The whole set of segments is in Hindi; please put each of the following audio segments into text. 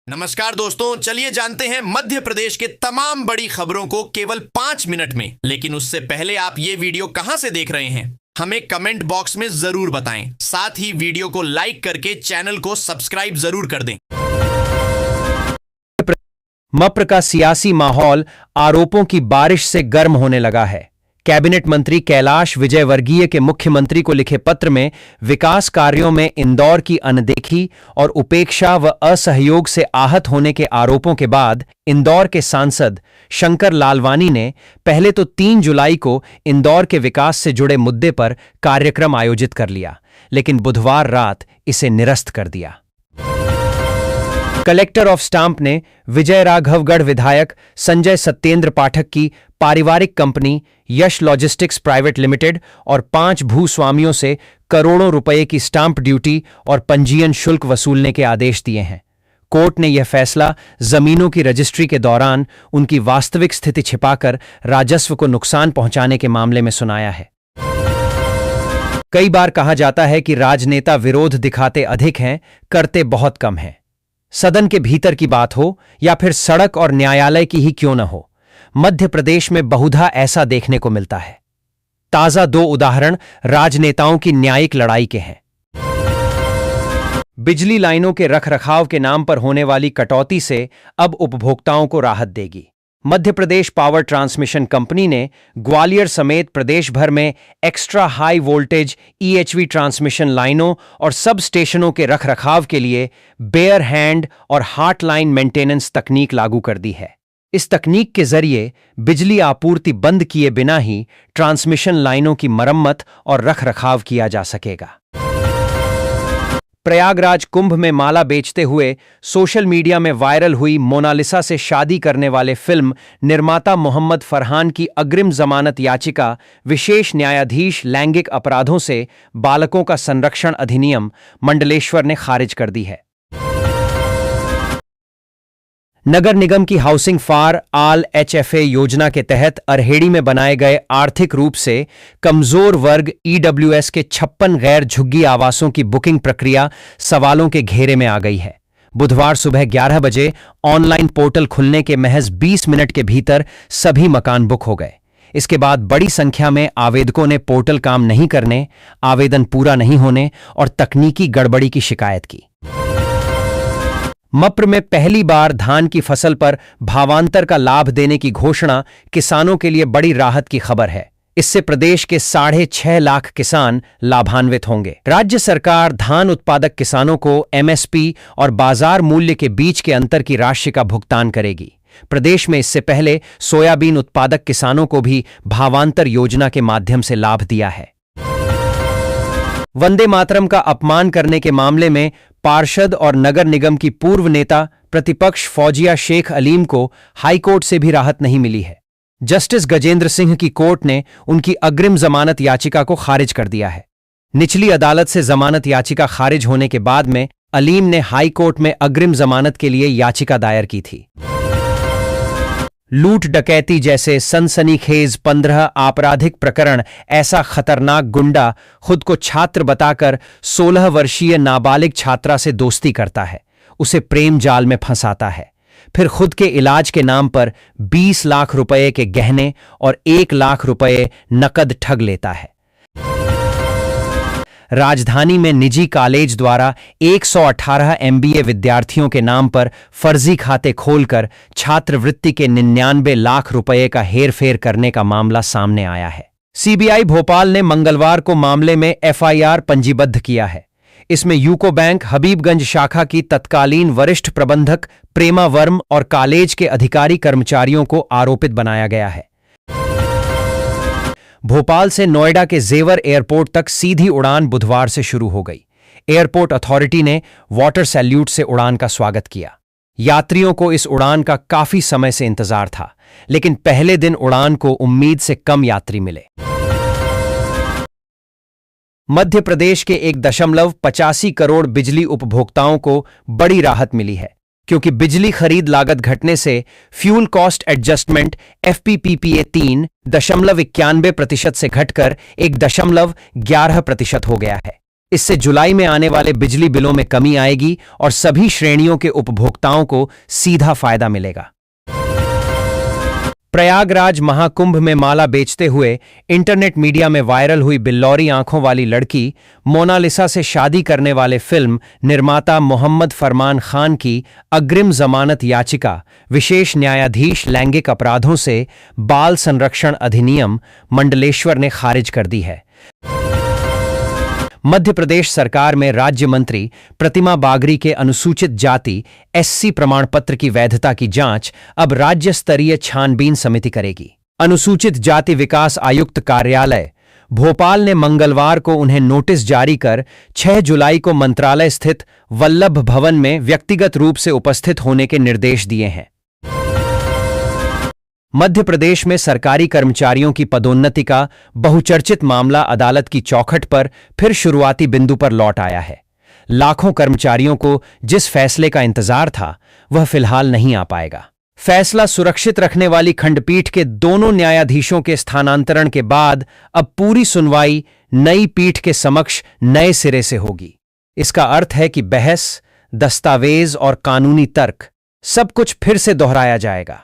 नमस्कार दोस्तों, चलिए जानते हैं मध्य प्रदेश के तमाम बड़ी खबरों को केवल 5 मिनट में। लेकिन उससे पहले आप ये वीडियो कहां से देख रहे हैं हमें कमेंट बॉक्स में जरूर बताएं। साथ ही वीडियो को लाइक करके चैनल को सब्सक्राइब जरूर कर दें। मप्र का सियासी माहौल आरोपों की बारिश से गर्म होने लगा है। कैबिनेट मंत्री कैलाश विजयवर्गीय के मुख्यमंत्री को लिखे पत्र में विकास कार्यों में इंदौर की अनदेखी और उपेक्षा व असहयोग से आहत होने के आरोपों के बाद इंदौर के सांसद शंकर लालवानी ने पहले तो 3 जुलाई को इंदौर के विकास से जुड़े मुद्दे पर कार्यक्रम आयोजित कर लिया, लेकिन बुधवार रात इसे निरस्त कर दिया। कलेक्टर ऑफ स्टाम्प ने विजय राघवगढ़ विधायक संजय सत्येंद्र पाठक की पारिवारिक कंपनी यश लॉजिस्टिक्स प्राइवेट लिमिटेड और 5 भूस्वामियों से करोड़ों रुपए की स्टाम्प ड्यूटी और पंजीयन शुल्क वसूलने के आदेश दिए हैं। कोर्ट ने यह फैसला जमीनों की रजिस्ट्री के दौरान उनकी वास्तविक स्थिति छिपाकर राजस्व को नुकसान पहुंचाने के मामले में सुनाया है। कई बार कहा जाता है कि राजनेता विरोध दिखाते अधिक हैं, करते बहुत कम हैं। सदन के भीतर की बात हो या फिर सड़क और न्यायालय की ही क्यों न हो, मध्य प्रदेश में बहुधा ऐसा देखने को मिलता है। ताजा 2 उदाहरण राजनेताओं की न्यायिक लड़ाई के हैं। बिजली लाइनों के रखरखाव के नाम पर होने वाली कटौती से अब उपभोक्ताओं को राहत देगी। Madhya Pradesh power transmission company ने ग्वालियर समेत प्रदेश भर में extra high voltage EHV transmission लाइनों और सब स्टेशनों के रखरखाव के लिए बेयर हैंड और हार्ट लाइन मेंटेनेंस तकनीक लागू कर दी है। इस तकनीक के जरिए बिजली आपूर्ति बंद किए बिना ही ट्रांसमिशन लाइनों की मरम्मत और रखरखाव किया जा सकेगा। प्रयागराज कुंभ में माला बेचते हुए सोशल मीडिया में वायरल हुई मोनालिसा से शादी करने वाले फिल्म निर्माता मोहम्मद फरहान की अग्रिम जमानत याचिका विशेष न्यायाधीश लैंगिक अपराधों से बालकों का संरक्षण अधिनियम मंडलेश्वर ने खारिज कर दी है। नगर निगम की हाउसिंग फॉर ऑल एचएफए योजना के तहत अरहेड़ी में बनाए गए आर्थिक रूप से कमजोर वर्ग ईडब्ल्यूएस के 56 गैर झुग्गी आवासों की बुकिंग प्रक्रिया सवालों के घेरे में आ गई है। बुधवार सुबह 11 बजे ऑनलाइन पोर्टल खुलने के महज 20 मिनट के भीतर सभी मकान बुक हो गए। इसके बाद बड़ी संख्या में आवेदकों ने पोर्टल काम नहीं करने, आवेदन पूरा नहीं होने और तकनीकी गड़बड़ी की शिकायत की। मप्र में पहली बार धान की फसल पर भावांतर का लाभ देने की घोषणा किसानों के लिए बड़ी राहत की खबर है। इससे प्रदेश के 6.5 लाख किसान लाभान्वित होंगे। राज्य सरकार धान उत्पादक किसानों को एमएसपी और बाजार मूल्य के बीच के अंतर की राशि का भुगतान करेगी। प्रदेश में इससे पहले सोयाबीन उत्पादक किसानों को भी भावांतर योजना के माध्यम से लाभ दिया है। वंदे मातरम का अपमान करने के मामले में पार्षद और नगर निगम की पूर्व नेता प्रतिपक्ष फौजिया शेख अलीम को हाईकोर्ट से भी राहत नहीं मिली है। जस्टिस गजेंद्र सिंह की कोर्ट ने उनकी अग्रिम जमानत याचिका को खारिज कर दिया है। निचली अदालत से जमानत याचिका खारिज होने के बाद में अलीम ने हाईकोर्ट में अग्रिम जमानत के लिए याचिका दायर की थी। लूट डकैती जैसे सनसनीखेज 15 आपराधिक प्रकरण ऐसा खतरनाक गुंडा खुद को छात्र बताकर 16 वर्षीय नाबालिग छात्रा से दोस्ती करता है, उसे प्रेम जाल में फंसाता है, फिर खुद के इलाज के नाम पर 20 लाख रुपए के गहने और 1 लाख रुपए नकद ठग लेता है। राजधानी में निजी कॉलेज द्वारा 118 एमबीए विद्यार्थियों के नाम पर फर्जी खाते खोलकर छात्रवृत्ति के 99 लाख रुपए का हेरफेर करने का मामला सामने आया है। सीबीआई भोपाल ने मंगलवार को मामले में एफआईआर पंजीबद्ध किया है। इसमें यूको बैंक हबीबगंज शाखा की तत्कालीन वरिष्ठ प्रबंधक प्रेमा वर्म और कॉलेज के अधिकारी कर्मचारियों को आरोपित बनाया गया है। भोपाल से नोएडा के जेवर एयरपोर्ट तक सीधी उड़ान बुधवार से शुरू हो गई। एयरपोर्ट अथॉरिटी ने वाटर सैल्यूट से उड़ान का स्वागत किया। यात्रियों को इस उड़ान का काफी समय से इंतजार था, लेकिन पहले दिन उड़ान को उम्मीद से कम यात्री मिले। मध्य प्रदेश के 1.85 करोड़ बिजली उपभोक्ताओं को बड़ी राहत मिली है, क्योंकि बिजली खरीद लागत घटने से फ्यूल कॉस्ट एडजस्टमेंट एफपीपीपीए 3.91% से घटकर 1.11% हो गया है। इससे जुलाई में आने वाले बिजली बिलों में कमी आएगी और सभी श्रेणियों के उपभोक्ताओं को सीधा फायदा मिलेगा। प्रयागराज महाकुंभ में माला बेचते हुए इंटरनेट मीडिया में वायरल हुई बिल्लौरी आंखों वाली लड़की मोनालिसा से शादी करने वाले फिल्म निर्माता मोहम्मद फरमान खान की अग्रिम जमानत याचिका विशेष न्यायाधीश लैंगिक अपराधों से बाल संरक्षण अधिनियम मंडलेश्वर ने खारिज कर दी है। मध्य प्रदेश सरकार में राज्य मंत्री प्रतिमा बागरी के अनुसूचित जाति एससी प्रमाण पत्र की वैधता की जांच अब राज्य स्तरीय छानबीन समिति करेगी। अनुसूचित जाति विकास आयुक्त कार्यालय भोपाल ने मंगलवार को उन्हें नोटिस जारी कर 6 जुलाई को मंत्रालय स्थित वल्लभ भवन में व्यक्तिगत रूप से उपस्थित होने के निर्देश दिए हैं। मध्य प्रदेश में सरकारी कर्मचारियों की पदोन्नति का बहुचर्चित मामला अदालत की चौखट पर फिर शुरुआती बिंदु पर लौट आया है। लाखों कर्मचारियों को जिस फैसले का इंतजार था वह फिलहाल नहीं आ पाएगा। फैसला सुरक्षित रखने वाली खंडपीठ के दोनों न्यायाधीशों के स्थानांतरण के बाद अब पूरी सुनवाई नई पीठ के समक्ष नए सिरे से होगी। इसका अर्थ है कि बहस, दस्तावेज और कानूनी तर्क सब कुछ फिर से दोहराया जाएगा।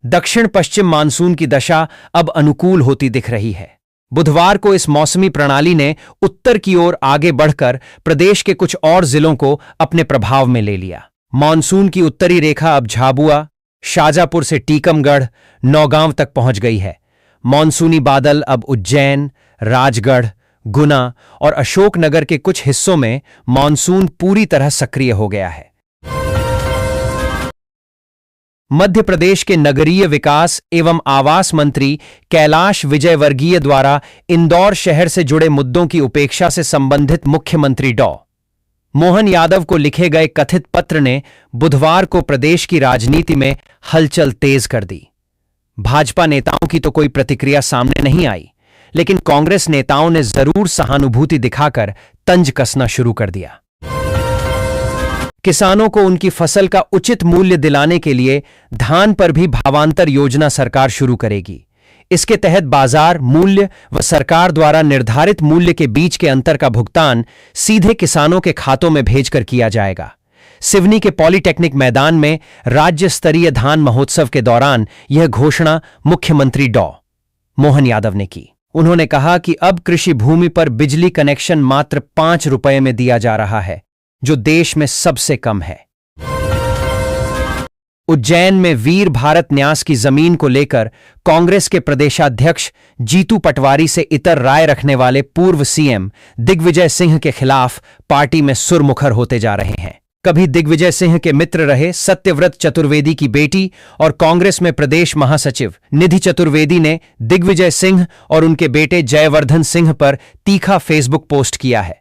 दक्षिण पश्चिम मानसून की दशा अब अनुकूल होती दिख रही है। बुधवार को इस मौसमी प्रणाली ने उत्तर की ओर आगे बढ़कर प्रदेश के कुछ और जिलों को अपने प्रभाव में ले लिया। मानसून की उत्तरी रेखा अब झाबुआ, शाजापुर से टीकमगढ़, नौगांव तक पहुंच गई है। मानसूनी बादल अब उज्जैन, राजगढ़, गुना और अशोकनगर के कुछ हिस्सों में मानसून पूरी तरह सक्रिय हो गया है। मध्य प्रदेश के नगरीय विकास एवं आवास मंत्री कैलाश विजयवर्गीय द्वारा इंदौर शहर से जुड़े मुद्दों की उपेक्षा से संबंधित मुख्यमंत्री डॉ. मोहन यादव को लिखे गए कथित पत्र ने बुधवार को प्रदेश की राजनीति में हलचल तेज कर दी। भाजपा नेताओं की तो कोई प्रतिक्रिया सामने नहीं आई, लेकिन कांग्रेस नेताओं ने जरूर सहानुभूति दिखाकर तंज कसना शुरू कर दिया। किसानों को उनकी फसल का उचित मूल्य दिलाने के लिए धान पर भी भावांतर योजना सरकार शुरू करेगी। इसके तहत बाजार मूल्य व सरकार द्वारा निर्धारित मूल्य के बीच के अंतर का भुगतान सीधे किसानों के खातों में भेजकर किया जाएगा। सिवनी के पॉलिटेक्निक मैदान में राज्य स्तरीय धान महोत्सव के दौरान यह घोषणा मुख्यमंत्री डॉ. मोहन यादव ने की। उन्होंने कहा कि अब कृषि भूमि पर बिजली कनेक्शन मात्र 5 रुपये में दिया जा रहा है, जो देश में सबसे कम है। उज्जैन में वीर भारत न्यास की जमीन को लेकर कांग्रेस के प्रदेशाध्यक्ष जीतू पटवारी से इतर राय रखने वाले पूर्व सीएम दिग्विजय सिंह के खिलाफ पार्टी में सुरमुखर होते जा रहे हैं। कभी दिग्विजय सिंह के मित्र रहे सत्यव्रत चतुर्वेदी की बेटी और कांग्रेस में प्रदेश महासचिव निधि चतुर्वेदी ने दिग्विजय सिंह और उनके बेटे जयवर्धन सिंह पर तीखा फेसबुक पोस्ट किया है।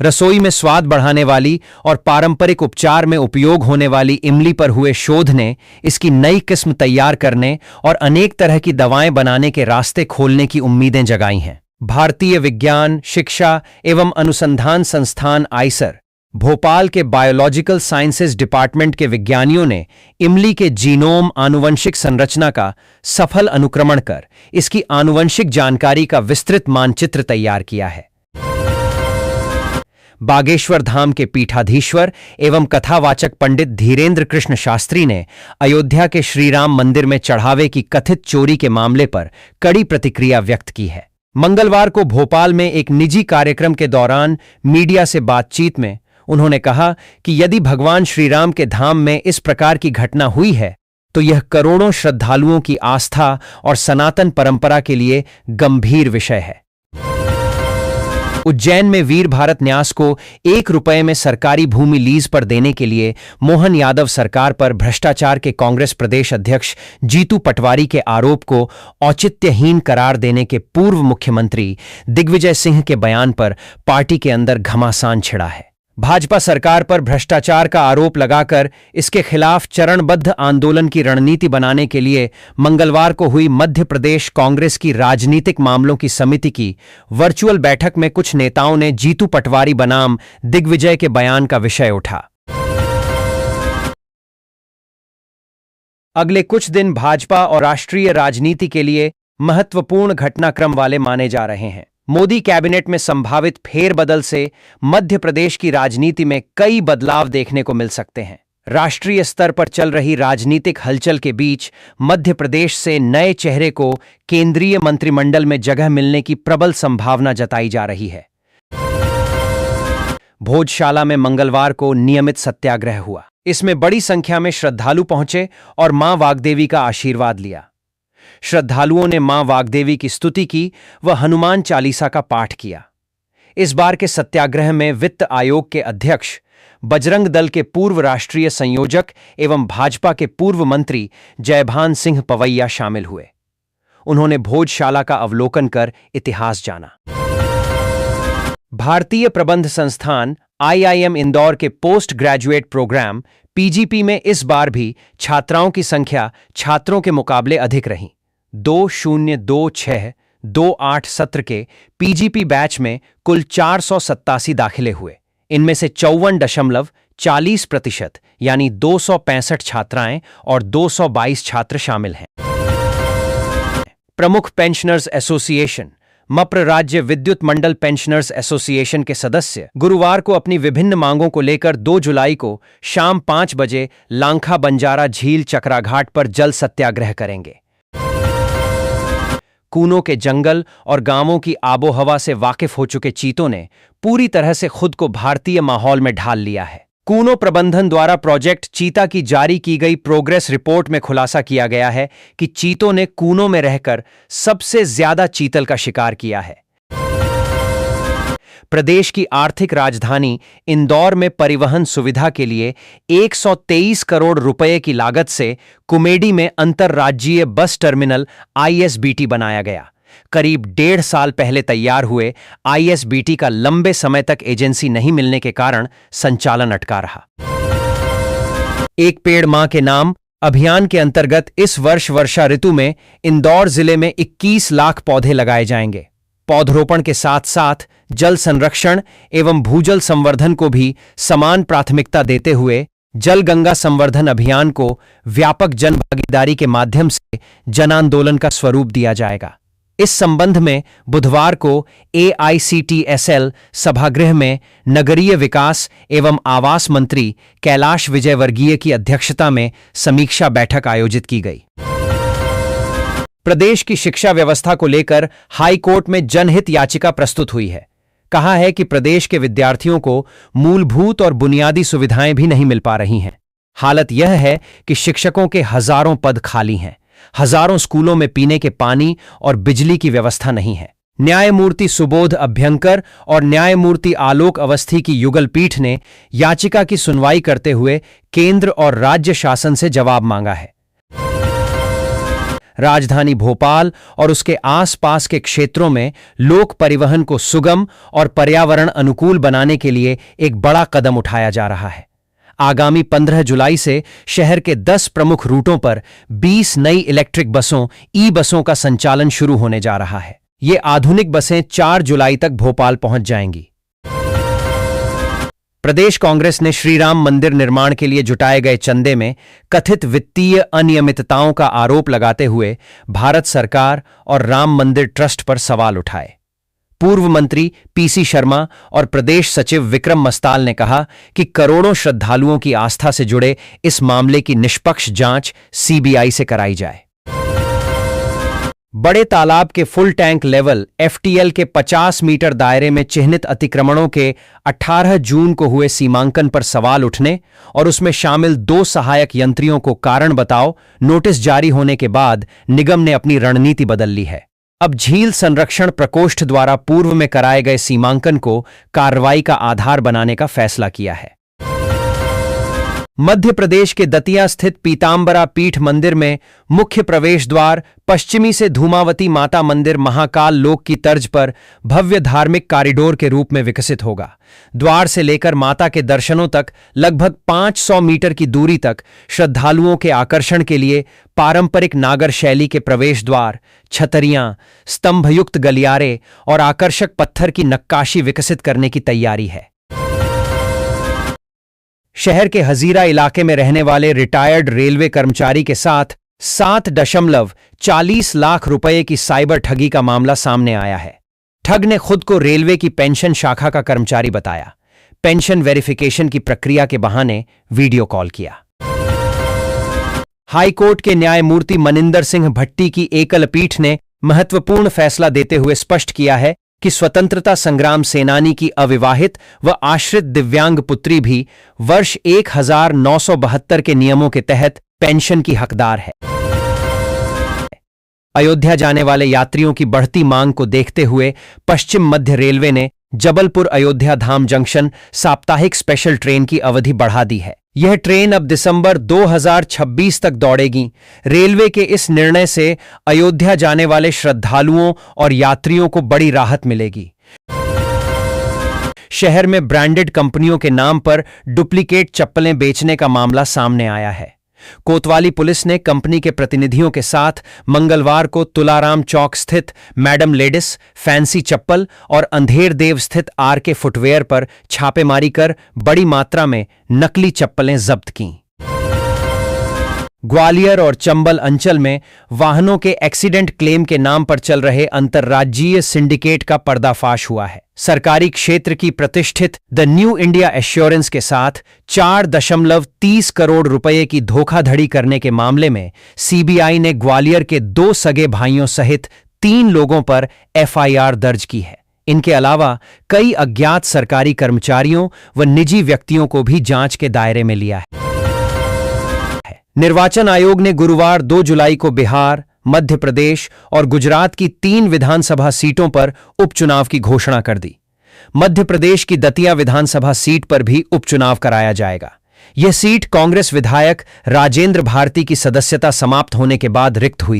रसोई में स्वाद बढ़ाने वाली और पारंपरिक उपचार में उपयोग होने वाली इमली पर हुए शोध ने इसकी नई किस्म तैयार करने और अनेक तरह की दवाएं बनाने के रास्ते खोलने की उम्मीदें जगाई हैं। भारतीय विज्ञान, शिक्षा एवं अनुसंधान संस्थान आईसर भोपाल के बायोलॉजिकल साइंसेज डिपार्टमेंट के विज्ञानियों ने इमली के जीनोम आनुवंशिक संरचना का सफल अनुक्रमण कर इसकी आनुवंशिक जानकारी का विस्तृत मानचित्र तैयार किया है। बागेश्वर धाम के पीठाधीश्वर एवं कथावाचक पंडित धीरेन्द्र कृष्ण शास्त्री ने अयोध्या के श्रीराम मंदिर में चढ़ावे की कथित चोरी के मामले पर कड़ी प्रतिक्रिया व्यक्त की है। मंगलवार को भोपाल में एक निजी कार्यक्रम के दौरान मीडिया से बातचीत में उन्होंने कहा कि यदि भगवान श्रीराम के धाम में इस प्रकार की घटना हुई है तो यह करोड़ों श्रद्धालुओं की आस्था और सनातन परंपरा के लिए गंभीर विषय है। उज्जैन में वीर भारत न्यास को 1 रुपये में सरकारी भूमि लीज पर देने के लिए मोहन यादव सरकार पर भ्रष्टाचार के कांग्रेस प्रदेश अध्यक्ष जीतू पटवारी के आरोप को औचित्यहीन करार देने के पूर्व मुख्यमंत्री दिग्विजय सिंह के बयान पर पार्टी के अंदर घमासान छिड़ा है। भाजपा सरकार पर भ्रष्टाचार का आरोप लगाकर इसके खिलाफ चरणबद्ध आंदोलन की रणनीति बनाने के लिए मंगलवार को हुई मध्य प्रदेश कांग्रेस की राजनीतिक मामलों की समिति की वर्चुअल बैठक में कुछ नेताओं ने जीतू पटवारी बनाम दिग्विजय के बयान का विषय उठा। अगले कुछ दिन भाजपा और राष्ट्रीय राजनीति के लिए महत्वपूर्ण घटनाक्रम वाले माने जा रहे हैं। मोदी कैबिनेट में संभावित फेरबदल से मध्य प्रदेश की राजनीति में कई बदलाव देखने को मिल सकते हैं। राष्ट्रीय स्तर पर चल रही राजनीतिक हलचल के बीच मध्य प्रदेश से नए चेहरे को केंद्रीय मंत्रिमंडल में जगह मिलने की प्रबल संभावना जताई जा रही है। भोजशाला में मंगलवार को नियमित सत्याग्रह हुआ। इसमें बड़ी संख्या में श्रद्धालु पहुंचे और मां वाग्देवी का आशीर्वाद लिया। श्रद्धालुओं ने मां वाग्देवी की स्तुति की व हनुमान चालीसा का पाठ किया। इस बार के सत्याग्रह में वित्त आयोग के अध्यक्ष, बजरंग दल के पूर्व राष्ट्रीय संयोजक एवं भाजपा के पूर्व मंत्री जयभान सिंह पवैया शामिल हुए। उन्होंने भोजशाला का अवलोकन कर इतिहास जाना। भारतीय प्रबंध संस्थान IIM इंदौर के पोस्ट ग्रेजुएट प्रोग्राम PGP में इस बार भी छात्राओं की संख्या छात्रों के मुकाबले अधिक रही। 2026-28 सत्र के PGP बैच में कुल 487 दाखिले हुए। इनमें से 54.40% यानी 265 छात्राएं और 222 छात्र शामिल हैं। प्रमुख पेंशनर्स एसोसिएशन मप्र राज्य विद्युत मंडल पेंशनर्स एसोसिएशन के सदस्य गुरुवार को अपनी विभिन्न मांगों को लेकर 2 जुलाई को शाम 5 बजे लांखा बंजारा झील चक्राघाट पर जल सत्याग्रह करेंगे। कूनों के जंगल और गांवों की आबोहवा से वाकिफ हो चुके चीतों ने पूरी तरह से खुद को भारतीय माहौल में ढाल लिया है। कूनो प्रबंधन द्वारा प्रोजेक्ट चीता की जारी की गई प्रोग्रेस रिपोर्ट में खुलासा किया गया है कि चीतों ने कूनों में रहकर सबसे ज्यादा चीतल का शिकार किया है। प्रदेश की आर्थिक राजधानी इंदौर में परिवहन सुविधा के लिए 123 करोड़ रुपए की लागत से कुमेडी में अंतर्राज्यीय बस टर्मिनल ISBT बनाया गया। करीब 1.5 साल पहले तैयार हुए ISBT का लंबे समय तक एजेंसी नहीं मिलने के कारण संचालन अटका रहा। एक पेड़ मां के नाम अभियान के अंतर्गत इस वर्ष वर्षा ऋतु में इंदौर जिले में 21 लाख पौधे लगाए जाएंगे। पौधरोपण के साथ साथ जल संरक्षण एवं भूजल संवर्धन को भी समान प्राथमिकता देते हुए जल गंगा संवर्धन अभियान को व्यापक जनभागीदारी के माध्यम से जन आंदोलन का स्वरूप दिया जाएगा। इस संबंध में बुधवार को AICTSL सभागृह में नगरीय विकास एवं आवास मंत्री कैलाश विजयवर्गीय की अध्यक्षता में समीक्षा बैठक आयोजित की गई। प्रदेश की शिक्षा व्यवस्था को लेकर हाई कोर्ट में जनहित याचिका प्रस्तुत हुई है। कहा है कि प्रदेश के विद्यार्थियों को मूलभूत और बुनियादी सुविधाएं भी नहीं मिल पा रही हैं। हालत यह है कि शिक्षकों के हजारों पद खाली हैं। हजारों स्कूलों में पीने के पानी और बिजली की व्यवस्था नहीं है। न्यायमूर्ति सुबोध अभ्यंकर और न्यायमूर्ति आलोक अवस्थी की युगल पीठ ने याचिका की सुनवाई करते हुए केंद्र और राज्य शासन से जवाब मांगा है। राजधानी भोपाल और उसके आसपास के क्षेत्रों में लोक परिवहन को सुगम और पर्यावरण अनुकूल बनाने के लिए एक बड़ा कदम उठाया जा रहा है। आगामी 15 जुलाई से शहर के 10 प्रमुख रूटों पर 20 नई इलेक्ट्रिक बसों ई-बसों का संचालन शुरू होने जा रहा है। ये आधुनिक बसें 4 जुलाई तक भोपाल पहुंच जाएंगी। प्रदेश कांग्रेस ने श्री राम मंदिर निर्माण के लिए जुटाए गए चंदे में कथित वित्तीय अनियमितताओं का आरोप लगाते हुए भारत सरकार और राम मंदिर ट्रस्ट पर सवाल उठाए। पूर्व मंत्री PC शर्मा और प्रदेश सचिव विक्रम मस्ताल ने कहा कि करोड़ों श्रद्धालुओं की आस्था से जुड़े इस मामले की निष्पक्ष जांच CBI से कराई जाए। बड़े तालाब के फुल टैंक लेवल FTL के 50 मीटर दायरे में चिह्नित अतिक्रमणों के 18 जून को हुए सीमांकन पर सवाल उठने और उसमें शामिल 2 सहायक यंत्रियों को कारण बताओ नोटिस जारी होने के बाद निगम ने अपनी रणनीति बदल ली है। अब झील संरक्षण प्रकोष्ठ द्वारा पूर्व में कराए गए सीमांकन को कार्रवाई का आधार बनाने का फैसला किया है। मध्य प्रदेश के दतिया स्थित पीतांबरा पीठ मंदिर में मुख्य प्रवेश द्वार पश्चिमी से धूमावती माता मंदिर महाकाल लोक की तर्ज पर भव्य धार्मिक कॉरिडोर के रूप में विकसित होगा। द्वार से लेकर माता के दर्शनों तक लगभग 500 मीटर की दूरी तक श्रद्धालुओं के आकर्षण के लिए पारंपरिक नागर शैली के प्रवेश द्वार, छतरियां, स्तंभयुक्त गलियारे और आकर्षक पत्थर की नक्काशी विकसित करने की तैयारी है। शहर के हजीरा इलाके में रहने वाले रिटायर्ड रेलवे कर्मचारी के साथ 7.40 लाख रुपए की साइबर ठगी का मामला सामने आया है। ठग ने खुद को रेलवे की पेंशन शाखा का कर्मचारी बताया। पेंशन वेरिफिकेशन की प्रक्रिया के बहाने वीडियो कॉल किया। हाईकोर्ट के न्यायमूर्ति मनिंदर सिंह भट्टी की एकल पीठ ने महत्वपूर्ण फैसला देते हुए स्पष्ट किया है कि स्वतंत्रता संग्राम सेनानी की अविवाहित व आश्रित दिव्यांग पुत्री भी वर्ष 1972 के नियमों के तहत पेंशन की हकदार है। अयोध्या जाने वाले यात्रियों की बढ़ती मांग को देखते हुए पश्चिम मध्य रेलवे ने जबलपुर अयोध्या धाम जंक्शन साप्ताहिक स्पेशल ट्रेन की अवधि बढ़ा दी है। यह ट्रेन अब दिसंबर 2026 तक दौड़ेगी। रेलवे के इस निर्णय से अयोध्या जाने वाले श्रद्धालुओं और यात्रियों को बड़ी राहत मिलेगी। शहर में ब्रांडेड कंपनियों के नाम पर डुप्लीकेट चप्पलें बेचने का मामला सामने आया है। कोतवाली पुलिस ने कंपनी के प्रतिनिधियों के साथ मंगलवार को तुलाराम चौक स्थित मैडम लेडिस, फैंसी चप्पल और अंधेर देव स्थित आरके फुटवेयर पर छापेमारी कर बड़ी मात्रा में नकली चप्पलें जब्त कीं। ग्वालियर और चंबल अंचल में वाहनों के एक्सीडेंट क्लेम के नाम पर चल रहे अंतर्राज्यीय सिंडिकेट का पर्दाफाश हुआ है। सरकारी क्षेत्र की प्रतिष्ठित द न्यू इंडिया एश्योरेंस के साथ 4.30 करोड़ रुपए की धोखाधड़ी करने के मामले में सीबीआई ने ग्वालियर के 2 सगे भाइयों सहित 3 लोगों पर एफआईआर दर्ज की है। इनके अलावा कई अज्ञात सरकारी कर्मचारियों व निजी व्यक्तियों को भी जांच के दायरे में लिया है। निर्वाचन आयोग ने गुरुवार 2 जुलाई को बिहार, मध्य प्रदेश और गुजरात की 3 विधानसभा सीटों पर उपचुनाव की घोषणा कर दी। मध्य प्रदेश की दतिया विधानसभा सीट पर भी उपचुनाव कराया जाएगा। यह सीट कांग्रेस विधायक राजेंद्र भारती की सदस्यता समाप्त होने के बाद रिक्त हुई